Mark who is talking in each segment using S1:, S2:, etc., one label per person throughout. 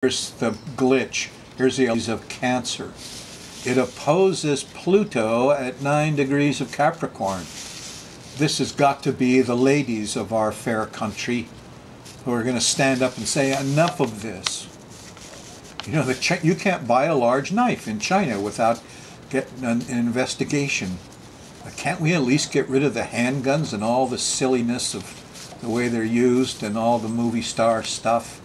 S1: Here's the glitch. Here's the of Cancer. It opposes Pluto at 9 degrees of Capricorn. This has got to be the ladies of our fair country who are going to stand up and say, enough of this. You know, you can't buy a large knife in China without getting an investigation. Can't we at least get rid of the handguns and all the silliness of the way they're used and all the movie star stuff?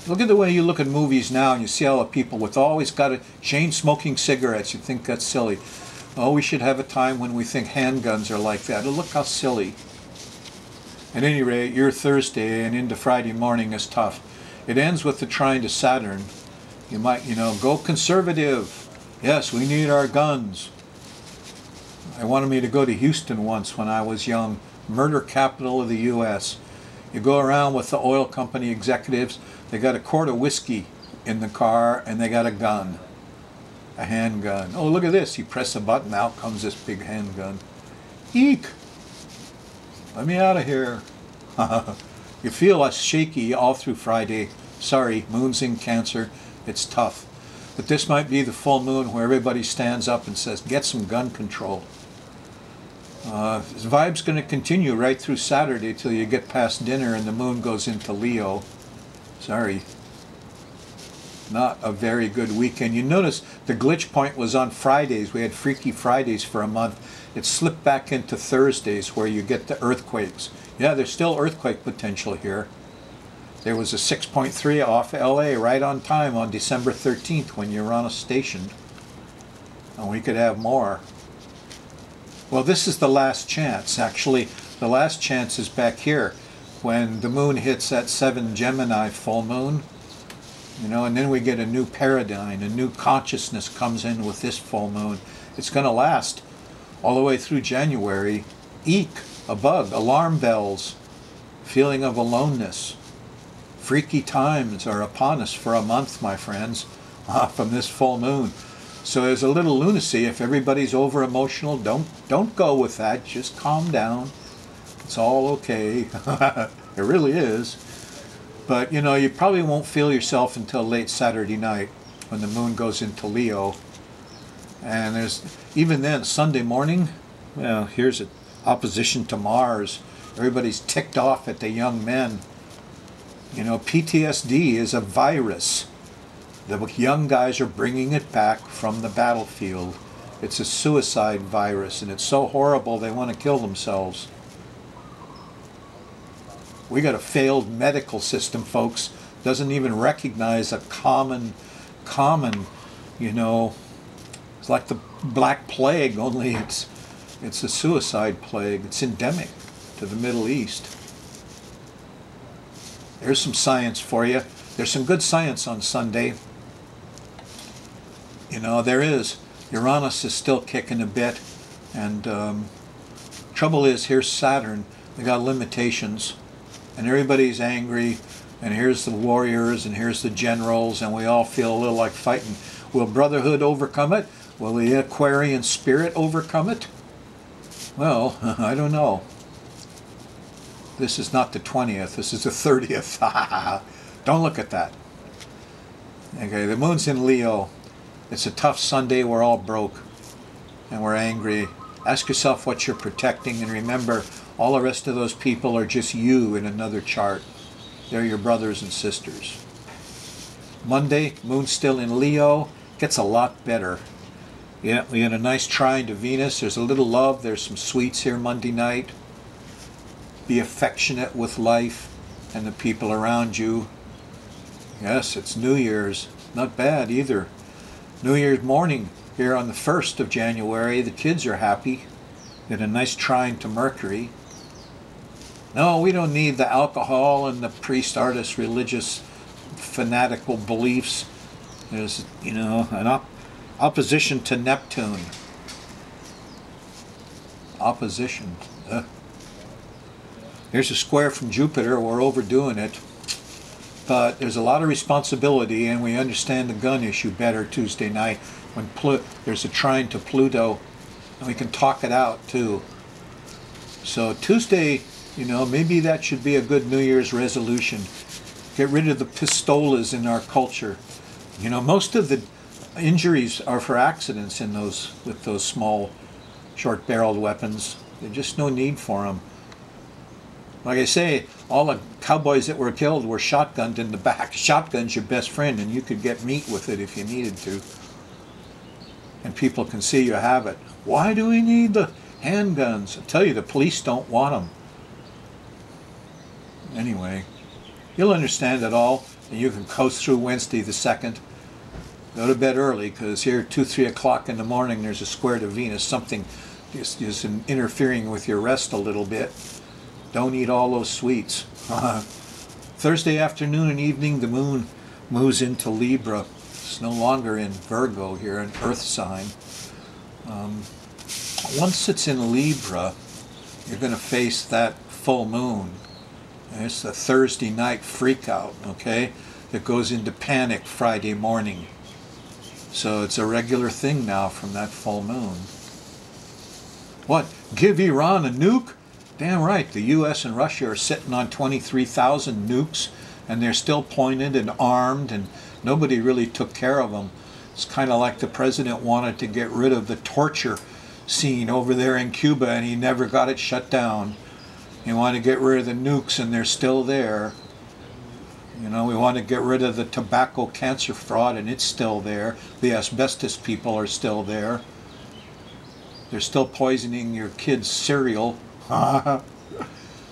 S1: Look at the way you look at movies now and you see all the people with always got a chain smoking cigarettes. You think that's silly. Oh, we should have a time when we think handguns are like that. Oh, look how silly. At any rate, your Thursday and into Friday morning is tough. It ends with the trine to Saturn. You might, go conservative. Yes, we need our guns. I wanted me to go to Houston once when I was young. Murder capital of the U.S. You go around with the oil company executives. They got a quart of whiskey in the car and they got a gun. A handgun. Oh, look at this. You press a button, out comes this big handgun. Eek! Let me out of here. You feel shaky all through Friday. Sorry, moon's in Cancer. It's tough. But this might be the full moon where everybody stands up and says, get some gun control. This vibe's going to continue right through Saturday till you get past dinner and the moon goes into Leo. Sorry. Not a very good weekend. You notice the glitch point was on Fridays. We had Freaky Fridays for a month. It slipped back into Thursdays where you get the earthquakes. Yeah, there's still earthquake potential here. There was a 6.3 off LA right on time on December 13th when Uranus stationed. And we could have more. Well, this is the last chance. Actually, the last chance is back here when the moon hits that 7 Gemini full moon. And then we get a new paradigm, a new consciousness comes in with this full moon. It's going to last all the way through January. Eek, a bug, alarm bells, feeling of aloneness. Freaky times are upon us for a month, my friends, from this full moon. So there's a little lunacy. If everybody's over emotional, don't go with that. Just calm down. It's all okay. It really is. But you probably won't feel yourself until late Saturday night when the moon goes into Leo. And there's even then Sunday morning. Well, here's an opposition to Mars. Everybody's ticked off at the young men. PTSD is a virus. The young guys are bringing it back from the battlefield. It's a suicide virus, and it's so horrible they want to kill themselves. We got a failed medical system, folks. Doesn't even recognize a common, it's like the Black Plague, only it's a suicide plague. It's endemic to the Middle East. There's some science for you. There's some good science on Sunday. There is. Uranus is still kicking a bit. And trouble is, here's Saturn. They got limitations. And everybody's angry. And here's the warriors and here's the generals. And we all feel a little like fighting. Will Brotherhood overcome it? Will the Aquarian spirit overcome it? Well, I don't know. This is not the 20th. This is the 30th. Don't look at that. Okay, the moon's in Leo. It's a tough Sunday. We're all broke. And we're angry. Ask yourself what you're protecting. And remember, all the rest of those people are just you in another chart. They're your brothers and sisters. Monday, moon's still in Leo. Gets a lot better. Yeah, we had a nice trine to Venus. There's a little love. There's some sweets here Monday night. Be affectionate with life and the people around you. Yes, it's New Year's. Not bad either. New Year's morning here on the 1st of January. The kids are happy. Get a nice trine to Mercury. No, we don't need the alcohol and the priest artist religious fanatical beliefs. There's, an opposition to Neptune. Opposition. Here's a square from Jupiter. We're overdoing it. But there's a lot of responsibility, and we understand the gun issue better Tuesday night when there's a trine to Pluto, and we can talk it out too. So Tuesday, maybe that should be a good New Year's resolution. Get rid of the pistolas in our culture. You know, most of the injuries are for accidents in those, with those small, short-barreled weapons. There's just no need for them. Like I say, all the cowboys that were killed were shotgunned in the back. Shotgun's your best friend, and you could get meat with it if you needed to. And people can see you have it. Why do we need the handguns? I tell you, the police don't want them. Anyway, you'll understand it all, and you can coast through Wednesday the 2nd. Go to bed early, because here 2, 3 o'clock in the morning there's a square to Venus. Something is interfering with your rest a little bit. Don't eat all those sweets. Thursday afternoon and evening, the moon moves into Libra. It's no longer in Virgo here, an earth sign. Once it's in Libra, you're going to face that full moon. And it's the Thursday night freak out, okay? That goes into panic Friday morning. So it's a regular thing now from that full moon. What? Give Iran a nuke? Damn right. The U.S. and Russia are sitting on 23,000 nukes, and they're still pointed and armed, and nobody really took care of them. It's kind of like the president wanted to get rid of the torture scene over there in Cuba, and he never got it shut down. He wanted to get rid of the nukes, and they're still there. You know, we want to get rid of the tobacco cancer fraud, and it's still there. The asbestos people are still there. They're still poisoning your kids' cereal.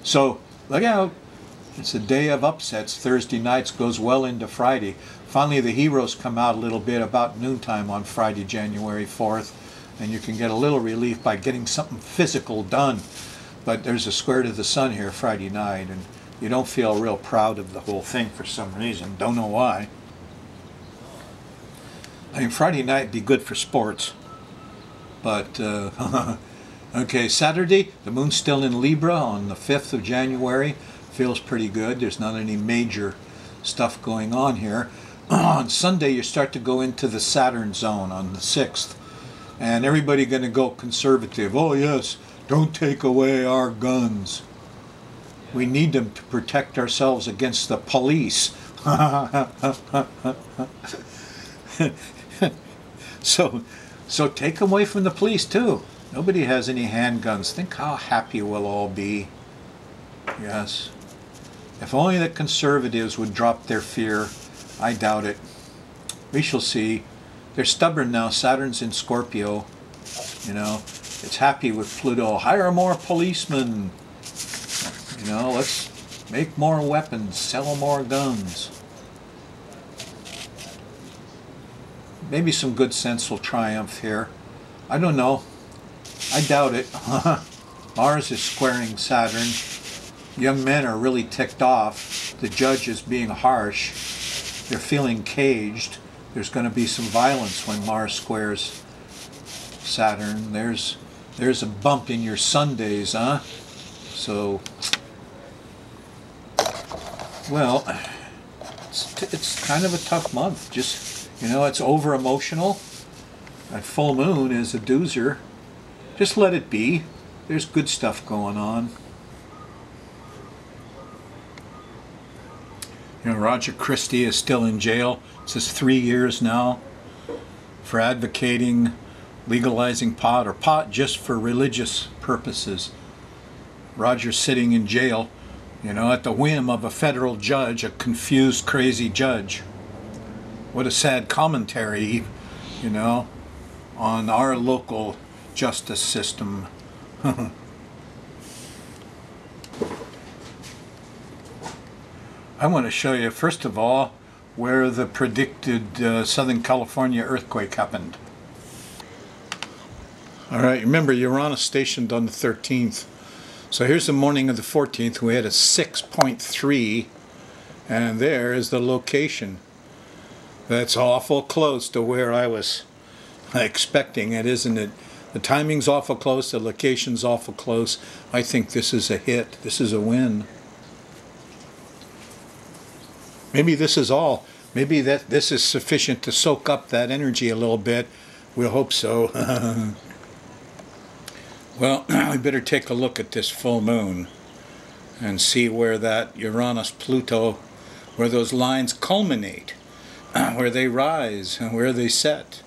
S1: So, look out. It's a day of upsets. Thursday nights goes well into Friday. Finally, the heroes come out a little bit about noontime on Friday, January 4th, and you can get a little relief by getting something physical done. But there's a square to the sun here Friday night, and you don't feel real proud of the whole thing for some reason. Don't know why. I mean, Friday night would be good for sports. But, okay, Saturday, the moon's still in Libra on the 5th of January. Feels pretty good. There's not any major stuff going on here. On Sunday, you start to go into the Saturn zone on the 6th. And everybody going to go conservative. Oh, yes, don't take away our guns. We need them to protect ourselves against the police. So take them away from the police too. Nobody has any handguns. Think how happy we'll all be. Yes. If only the conservatives would drop their fear. I doubt it. We shall see. They're stubborn now. Saturn's in Scorpio. You know, it's happy with Pluto. Hire more policemen. You know, let's make more weapons, sell more guns. Maybe some good sense will triumph here. I don't know. I doubt it. Mars is squaring Saturn. Young men are really ticked off. The judge is being harsh. They're feeling caged. There's going to be some violence when Mars squares Saturn. There's a bump in your Sundays, huh? So, well, it's kind of a tough month. Just, you know, it's over emotional. That full moon is a doozer. Just let it be. There's good stuff going on. You know, Roger Christie is still in jail. It says 3 years now for advocating legalizing pot, or pot just for religious purposes. Roger's sitting in jail, you know, at the whim of a federal judge, a confused, crazy judge. What a sad commentary, you know, on our local justice system. I want to show you, first of all, where the predicted Southern California earthquake happened. All right, remember, Uranus stationed on the 13th. So here's the morning of the 14th. We had a 6.3, and there is the location. That's awful close to where I was expecting it, isn't it? The timing's awful close, the location's awful close. I think this is a hit. This is a win. Maybe this is all. Maybe this is sufficient to soak up that energy a little bit. We'll hope so. Well, we better take a look at this full moon and see where that Uranus-Pluto, where those lines culminate, where they rise and where they set.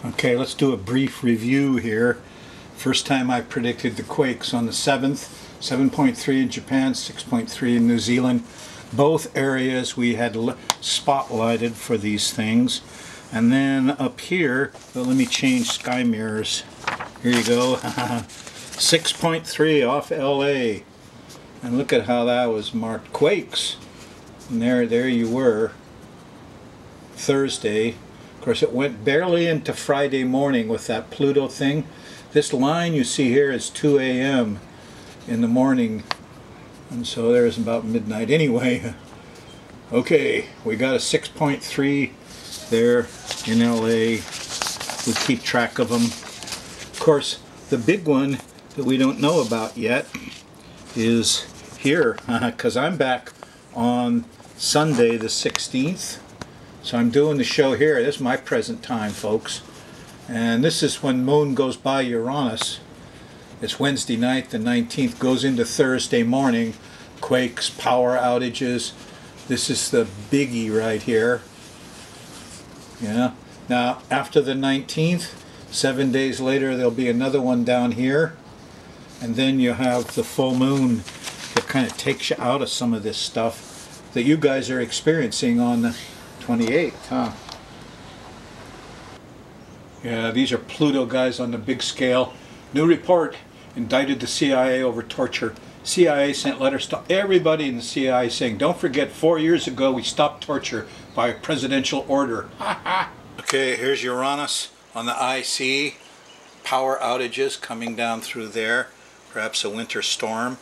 S1: Okay, let's do a brief review here. First time I predicted the quakes on the 7th, 7.3 in Japan, 6.3 in New Zealand. Both areas we had spotlighted for these things. And then up here, well, let me change sky mirrors. Here you go. 6.3 off LA. And look at how that was marked. Quakes. And there you were. Thursday. Of course, it went barely into Friday morning with that Pluto thing. This line you see here is 2 a.m. in the morning. And so there's about midnight. Anyway, okay, we got a 6.3 there in LA. We keep track of them. Of course, the big one that we don't know about yet is here, because I'm back on Sunday the 16th. So I'm doing the show here. This is my present time, folks. And this is when moon goes by Uranus. It's Wednesday night, the 19th, goes into Thursday morning. Quakes, power outages. This is the biggie right here. Yeah. Now, after the 19th, 7 days later, there'll be another one down here. And then you have the full moon that kind of takes you out of some of this stuff that you guys are experiencing on the 28th, huh? Yeah, these are Pluto guys on the big scale. New report, indicted the CIA over torture. CIA sent letters to everybody in the CIA saying, don't forget 4 years ago we stopped torture by a presidential order. Okay, here's Uranus on the IC. Power outages coming down through there. Perhaps a winter storm.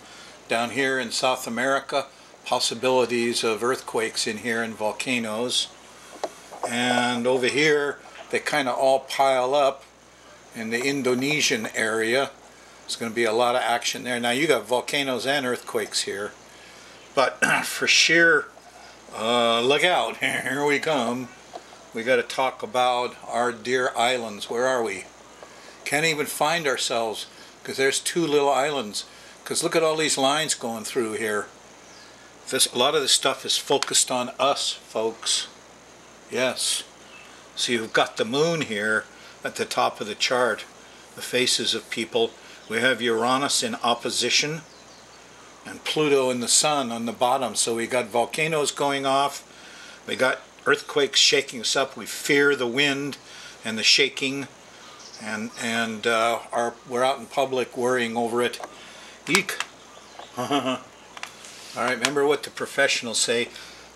S1: Down here in South America, possibilities of earthquakes in here and volcanoes. And over here, they kind of all pile up in the Indonesian area. There's going to be a lot of action there. Now you got volcanoes and earthquakes here. But for sheer, look out, here we come. We got to talk about our dear islands. Where are we? Can't even find ourselves because there's 2 little islands. Because look at all these lines going through here. A lot of this stuff is focused on us, folks. Yes. So you've got the moon here at the top of the chart. The faces of people. We have Uranus in opposition. And Pluto and the Sun on the bottom. So we got volcanoes going off. We got earthquakes shaking us up. We fear the wind and the shaking. And we're out in public worrying over it. Eek. Alright, remember what the professionals say.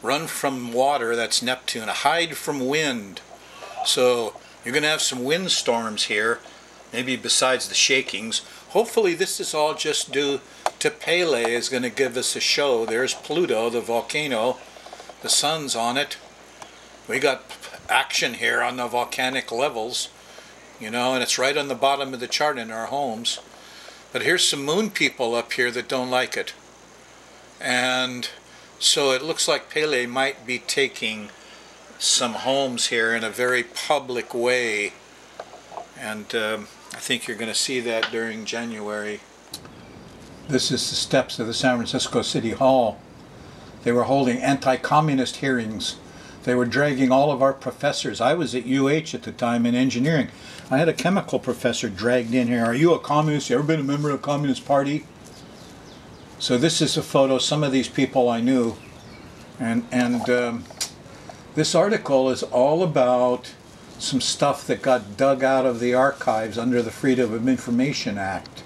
S1: Run from water, that's Neptune. Hide from wind. So you're going to have some wind storms here. Maybe besides the shakings. Hopefully this is all just due to Pele is going to give us a show. There's Pluto, the volcano. The sun's on it. We got action here on the volcanic levels. You know, and it's right on the bottom of the chart in our homes. But here's some moon people up here that don't like it. And so it looks like Pele might be taking some homes here in a very public way. And I think you're going to see that during January. This is the steps of the San Francisco City Hall. They were holding anti-communist hearings. They were dragging all of our professors. I was at UH at the time in engineering. I had a chemical professor dragged in here. Are you a communist? You ever been a member of the Communist Party? So this is a photo. Some of these people I knew. And this article is all about some stuff that got dug out of the archives under the Freedom of Information Act.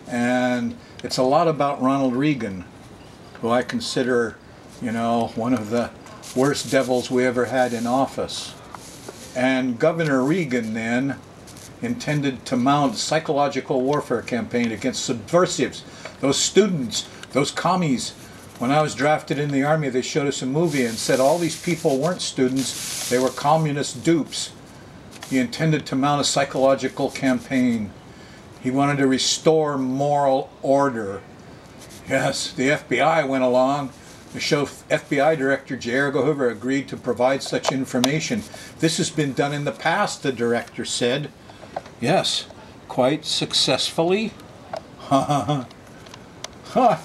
S1: And it's a lot about Ronald Reagan, who I consider, you know, one of the worst devils we ever had in office. And Governor Reagan then intended to mount a psychological warfare campaign against subversives, those students, those commies. When I was drafted in the Army, they showed us a movie and said all these people weren't students, they were communist dupes. He intended to mount a psychological campaign. He wanted to restore moral order. Yes, the FBI went along. The show FBI Director J. Edgar Hoover agreed to provide such information. This has been done in the past, the director said. Yes, quite successfully. Ha ha ha.